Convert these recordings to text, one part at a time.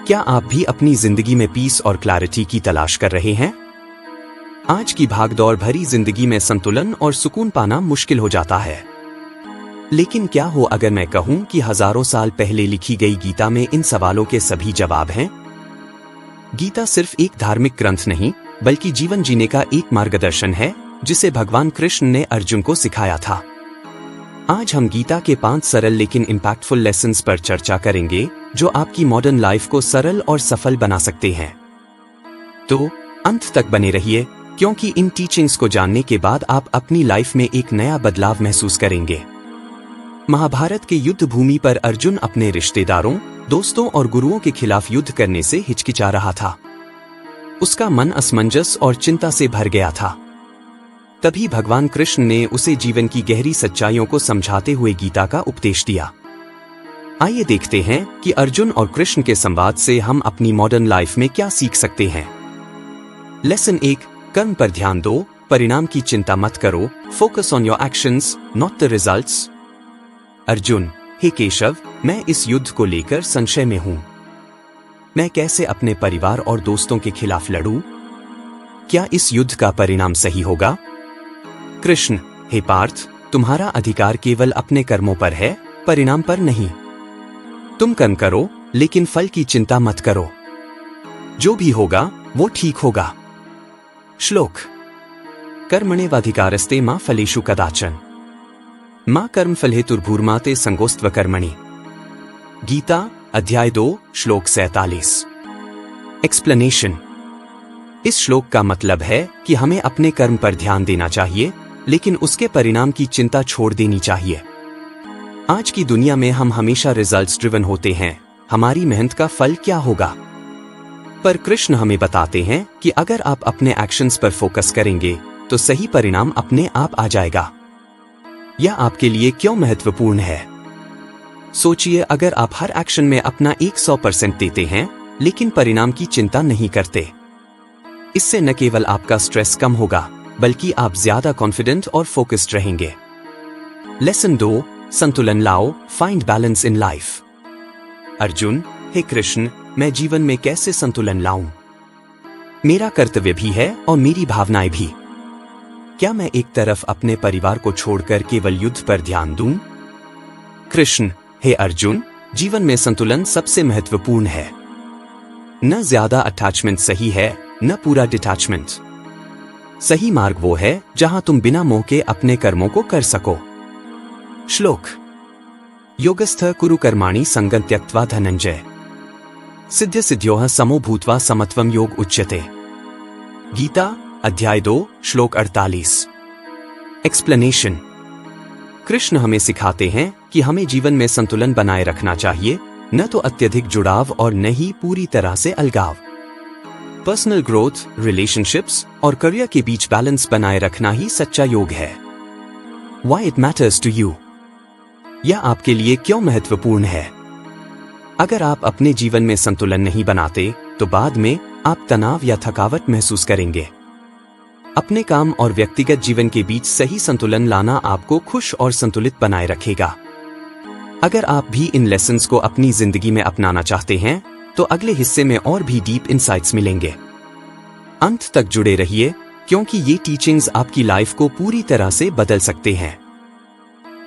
क्या आप भी अपनी जिंदगी में पीस और क्लैरिटी की तलाश कर रहे हैं? आज की भागदौड़ भरी जिंदगी में संतुलन और सुकून पाना मुश्किल हो जाता है। लेकिन क्या हो अगर मैं कहूं कि हजारों साल पहले लिखी गई गीता में इन सवालों के सभी जवाब हैं? गीता सिर्फ एक धार्मिक ग्रंथ नहीं, बल्कि जीवन जीने का एक मार्गदर्शन है जिसे भगवान कृष्ण ने अर्जुन को सिखाया था। आज हम गीता के 5 सरल लेकिन इम्पैक्टफुल लेसन्स पर चर्चा करेंगे जो आपकी मॉडर्न लाइफ को सरल और सफल बना सकते हैं। तो अंत तक बने रहिए, क्योंकि इन टीचिंग्स को जानने के बाद आप अपनी लाइफ में एक नया बदलाव महसूस करेंगे। महाभारत के युद्ध भूमि पर अर्जुन अपने रिश्तेदारों, दोस्तों और गुरुओं के खिलाफ युद्ध करने से हिचकिचा रहा था। उसका मन असमंजस और चिंता से भर गया था। तभी भगवान कृष्ण ने उसे जीवन की गहरी सच्चाइयों को समझाते हुए गीता का उपदेश दिया। आइए देखते हैं कि अर्जुन और कृष्ण के संवाद से हम अपनी मॉडर्न लाइफ में क्या सीख सकते हैं। लेसन 1, कर्म पर ध्यान दो, परिणाम की चिंता मत करो। Focus on your actions, not the results. Arjun: हे केशव, मैं इस युद्ध को लेकर संशय में हूं। मैं कैसे अपने परिवार और दोस्तों के खिलाफ लड़ूं? क्या इस युद्ध का परिणाम सही होगा? कृष्ण: हे पार्थ, तुम्हारा अधिकार केवल अपने कर्मों पर है, परिणाम पर नहीं। तुम कर्म करो, लेकिन फल की चिंता मत करो। जो भी होगा वो ठीक होगा। श्लोक: कर्मण्येवाधिकारस्ते मा फलेषु कदाचन मा कर्मफलहेतुर्भूर्मा ते संगोस्त्व कर्मणि। गीता अध्याय 2 श्लोक 47। एक्सप्लेनेशन: इस श्लोक का मतलब है कि हमें अपने कर्म पर ध्यान देना चाहिए, लेकिन उसके परिणाम की चिंता छोड़ देनी चाहिए। आज की दुनिया में हम हमेशा रिजल्ट्स ड्रिवन होते हैं, हमारी मेहनत का फल क्या होगा? पर कृष्ण हमें बताते हैं कि अगर आप अपने एक्शंस पर फोकस करेंगे तो सही परिणाम अपने आप आ जाएगा। यह आपके लिए क्यों महत्वपूर्ण है? सोचिए, अगर आप हर एक्शन में अपना 100% देते हैं लेकिन परिणाम की चिंता नहीं करते, इससे न केवल आपका स्ट्रेस कम होगा, बल्कि आप ज्यादा कॉन्फिडेंट और फोकस्ड रहेंगे। लेसन 2, संतुलन लाओ, find balance in life. Arjun: हे कृष्ण, मैं जीवन में कैसे संतुलन लाऊं? मेरा कर्तव्य भी है और मेरी भावनाएं भी। क्या मैं एक तरफ अपने परिवार को छोड़कर केवल युद्ध पर ध्यान दूं? कृष्ण: हे अर्जुन, जीवन में संतुलन सबसे महत्वपूर्ण है। न ज्यादा अटैचमेंट सही है, न पूरा डिटैचमेंट। सही मार्ग वो है जहां तुम बिना मोह के अपने कर्मों को कर सको। श्लोक: योगस्थ कुरु कर्माणि संगं त्यक्त्वा धनंजय सिद्ध सिद्ध्योः समो भूत्वा समत्वम योग उच्यते। गीता अध्याय 2 श्लोक 48। एक्सप्लेनेशन: कृष्ण हमें सिखाते हैं कि हमें जीवन में संतुलन बनाए रखना चाहिए, न तो अत्यधिक जुड़ाव और न ही पूरी तरह से अलगाव। पर्सनल ग्रोथ, रिलेशनशिप्स और करियर के बीच बैलेंस बनाए रखना ही सच्चा योग है। Why it matters to you? यह आपके लिए क्यों महत्वपूर्ण है? अगर आप अपने जीवन में संतुलन नहीं बनाते तो बाद में आप तनाव या थकावट महसूस करेंगे। अपने काम और व्यक्तिगत जीवन के बीच सही संतुलन लाना आपको खुश और संतुलित बनाए रखेगा। अगर आप भी इन लेसन्स को अपनी जिंदगी में अपनाना चाहते हैं तो अगले हिस्से में और भी डीप इंसाइट्स मिलेंगे। अंत तक जुड़े रहिए, क्योंकि ये टीचिंग्स आपकी लाइफ को पूरी तरह से बदल सकते हैं।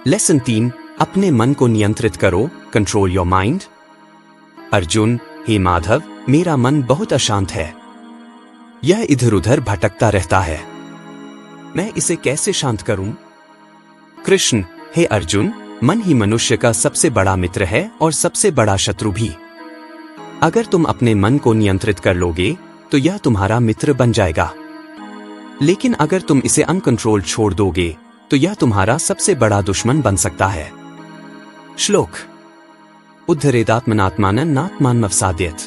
लेसन 3, अपने मन को नियंत्रित करो, कंट्रोल योर माइंड। अर्जुन: हे माधव, मेरा मन बहुत अशांत है। यह इधर उधर भटकता रहता है। मैं इसे कैसे शांत करूं? कृष्ण: हे अर्जुन, मन ही मनुष्य का सबसे बड़ा मित्र है और सबसे बड़ा शत्रु भी। अगर तुम अपने मन को नियंत्रित कर लोगे तो यह तुम्हारा मित्र बन जाएगा, लेकिन अगर तुम इसे अनकंट्रोल्ड छोड़ दोगे तो यह तुम्हारा सबसे बड़ा दुश्मन बन सकता है। श्लोक: उद्धरेदात्मनात्मानं नात्मानमवसादयत्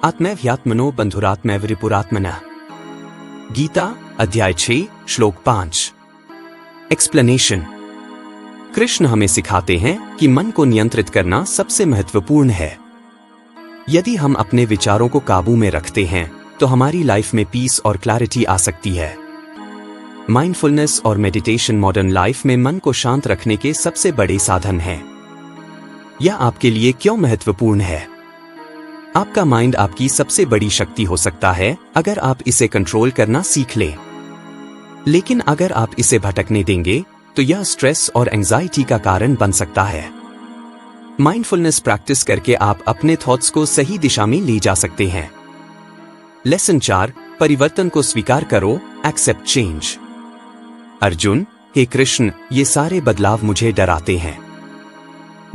आत्मैव्यात्मनो बंधुरात्मैव रिपुरात्मनः। गीता अध्याय 6 श्लोक 5। एक्सप्लेनेशन: कृष्ण हमें सिखाते हैं कि मन को नियंत्रित करना सबसे महत्वपूर्ण है। यदि हम अपने विचारों को काबू में रखते हैं तो हमारी लाइफ में पीस और क्लैरिटी आ सकती है। माइंडफुलनेस और मेडिटेशन मॉडर्न लाइफ में मन को शांत रखने के सबसे बड़े साधन हैं। यह आपके लिए क्यों महत्वपूर्ण है? आपका माइंड आपकी सबसे बड़ी शक्ति हो सकता है अगर आप इसे कंट्रोल करना सीख लें। लेकिन अगर आप इसे भटकने देंगे तो यह स्ट्रेस और एंजाइटी का कारण बन सकता है। माइंडफुलनेस प्रैक्टिस करके आप अपने थॉट्स को सही दिशा में ले जा सकते हैं। लेसन 4, परिवर्तन को स्वीकार करो, एक्सेप्ट चेंज। अर्जुन, हे कृष्ण, ये सारे बदलाव मुझे डराते हैं।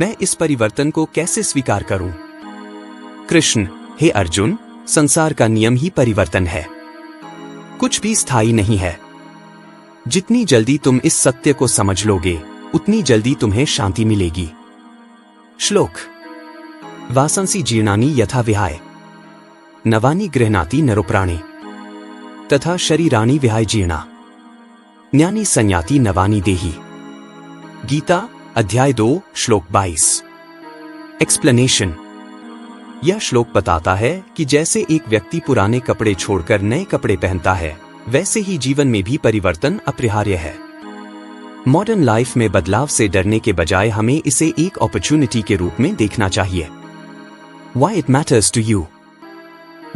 मैं इस परिवर्तन को कैसे स्वीकार करूं? कृष्ण, हे अर्जुन, संसार का नियम ही परिवर्तन है। कुछ भी स्थायी नहीं है। जितनी जल्दी तुम इस सत्य को समझ लोगे, उतनी जल्दी तुम्हें शांति मिलेगी। श्लोक: वासंसी जीर्णानि यथा विहाय, नवानि गृह्णाति नरोप्राणे, तथा शरीराणि विहाय जीर्णा, ज्ञानी संयाति नवानि देहि। गीता अध्याय 2 श्लोक 22। एक्सप्लेनेशन: यह श्लोक बताता है कि जैसे एक व्यक्ति पुराने कपड़े छोड़कर नए कपड़े पहनता है, वैसे ही जीवन में भी परिवर्तन अपरिहार्य है। मॉडर्न लाइफ में बदलाव से डरने के बजाय हमें इसे एक अपॉर्चुनिटी के रूप में देखना चाहिए। Why it matters to you?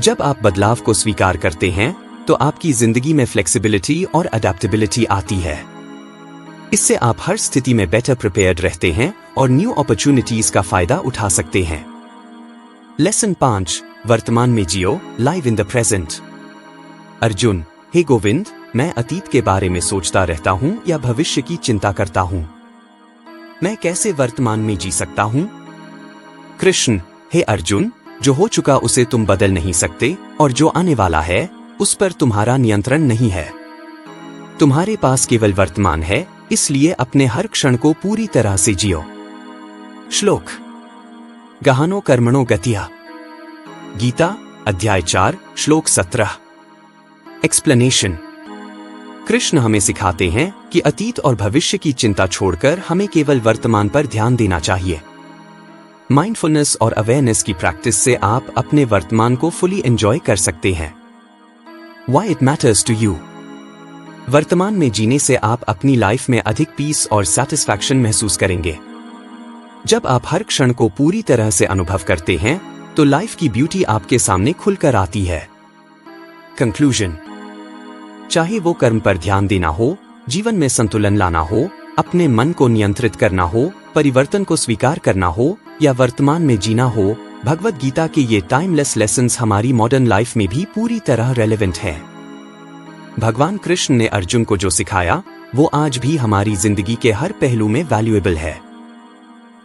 जब आप बदलाव को स्वीकार करते हैं तो आपकी जिंदगी में फ्लेक्सिबिलिटी और अडेप्टेबिलिटी आती है। इससे आप हर स्थिति में बेटर प्रिपेयर्ड रहते हैं और न्यू अपॉर्चुनिटीज का फायदा उठा सकते हैं। लेसन 5, वर्तमान में जियो, live in the present. Arjun, हे गोविंद, मैं अतीत के बारे में सोचता रहता हूं या भविष्य की चिंता करता हूं। मैं कैसे वर्तमान में जी सकता हूं? कृष्ण, हे अर्जुन, जो हो चुका उसे तुम बदल नहीं सकते और जो आने वाला है उस पर तुम्हारा नियंत्रण नहीं है। तुम्हारे पास केवल वर्तमान है, इसलिए अपने हर क्षण को पूरी तरह से जियो। श्लोक: गहनो कर्मणो गतिया। गीता अध्याय 4 श्लोक 17। एक्सप्लेनेशन: कृष्ण हमें सिखाते हैं कि अतीत और भविष्य की चिंता छोड़कर हमें केवल वर्तमान पर ध्यान देना चाहिए। माइंडफुलनेस और अवेयरनेस की प्रैक्टिस से आप अपने वर्तमान को फुली एंजॉय कर सकते हैं। Why it matters to you? वर्तमान में जीने से आप अपनी लाइफ में अधिक पीस और सैटिस्फैक्शन महसूस करेंगे। जब आप हर क्षण को पूरी तरह से अनुभव करते हैं तो लाइफ की ब्यूटी आपके सामने खुलकर आती है। कंक्लूजन: चाहे वो कर्म पर ध्यान देना हो, जीवन में संतुलन लाना हो, अपने मन को नियंत्रित करना हो, परिवर्तन को स्वीकार करना हो या वर्तमान में जीना हो, भगवद गीता के ये टाइमलेस लेसन्स हमारी मॉडर्न लाइफ में भी पूरी तरह रेलेवेंट हैं। भगवान कृष्ण ने अर्जुन को जो सिखाया वो आज भी हमारी जिंदगी के हर पहलू में वैल्यूएबल है।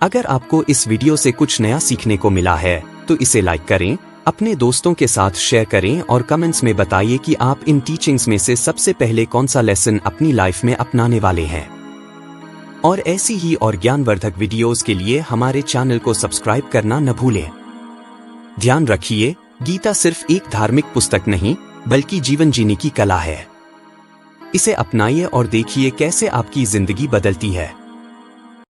अगर आपको इस वीडियो से कुछ नया सीखने को मिला है तो इसे लाइक करें, अपने दोस्तों के साथ शेयर करें और कमेंट्स में बताइए कि आप इन टीचिंग्स में से सबसे पहले कौन सा लेसन अपनी लाइफ में अपनाने वाले हैं। और ऐसी ही और ज्ञानवर्धक वीडियोस के लिए हमारे चैनल को सब्सक्राइब करना न भूलें। ध्यान रखिए, गीता सिर्फ एक धार्मिक पुस्तक नहीं बल्कि जीवन जीने की कला है। इसे अपनाइए और देखिए कैसे आपकी जिंदगी बदलती है।